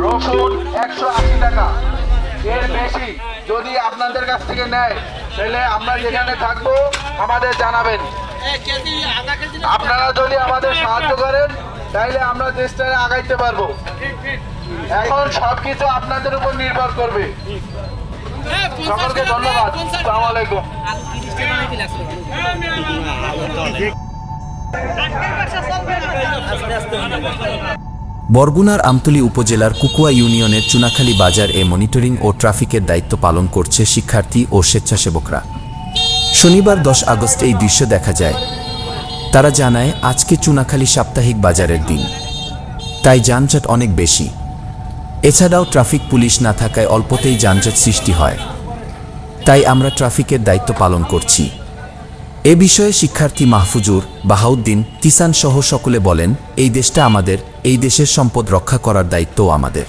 রসুন 180 টাকা। এর বেশি যদি আপনাদের কাছ থেকে নেয় তাহলে আমরা যেখানে থাকবো আমাদের জানাবেন। আপনারা যদি আমাদের সাহায্য করেন তাহলে আমরা দেশটা আগাইতে পারবো। এখন সবকিছু আপনাদের উপর নির্ভর করবে। সকলকে ধন্যবাদ। আসসালামু আলাইকুম। বরগুনার আমতলী উপজেলার কুকুয়া ইউনিয়নের চুনাখালী বাজার এ মনিটরিং ও ট্রাফিকের দায়িত্ব পালন করছে শিক্ষার্থী ও স্বেচ্ছাসেবকরা। শনিবার 10 আগস্ট এই দৃশ্য দেখা যায়। তারা জানায় আজকে চুনাখালী সাপ্তাহিক বাজারের দিন, তাই যানজট অনেক বেশি। এছাড়াও ট্রাফিক পুলিশ না থাকায় অল্পতেই যানজট সৃষ্টি হয়, তাই আমরা ট্রাফিকের দায়িত্ব পালন করছি। এ বিষয়ে শিক্ষার্থী মাহফুজুর, বাহাউদ্দিন, তিসান সহ সকলে বলেন, এই দেশটা আমাদের, এই দেশের সম্পদ রক্ষা করার দায়িত্বও আমাদের।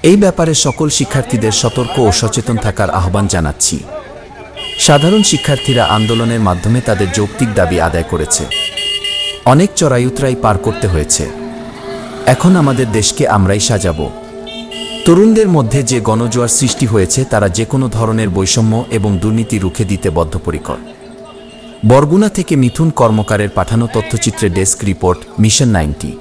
এই ব্যাপারে সকল শিক্ষার্থীদের সতর্ক ও সচেতন থাকার আহ্বান জানাচ্ছি। সাধারণ শিক্ষার্থীরা আন্দোলনের মাধ্যমে তাদের যৌক্তিক দাবি আদায় করেছে। অনেক চড়াই-উতরাই পার করতে হয়েছে। এখন আমাদের দেশকে আমরাই সাজাবো। তরুণদের মধ্যে যে গণজোয়ার সৃষ্টি হয়েছে তারা যে কোনো ধরনের বৈষম্য এবং দুর্নীতি রুখে দিতে বদ্ধপরিকর। বরগুনা থেকে মিথুন কর্মকারের পাঠানো তথ্যচিত্রে ডেস্ক রিপোর্ট, মিশন 90।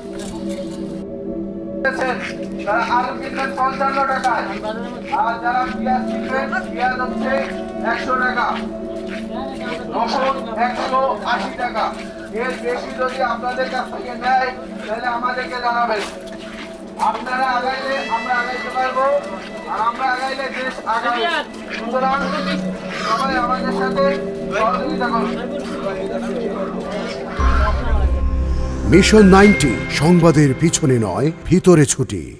এর বেশি যদি আপনাদের কাছ থেকে নেয় তাহলে আমাদেরকে জানাবেন। আপনারা আগাইলে আমরা আগাইতে পারবো, আর আমরা আগাইলে দেশ আগাবে। সুতরাং সবাই আমাদের সাথে সহযোগিতা করুন। মিশন 90 সংবাদের পিছনে নয়, ভিতরে ছুটি।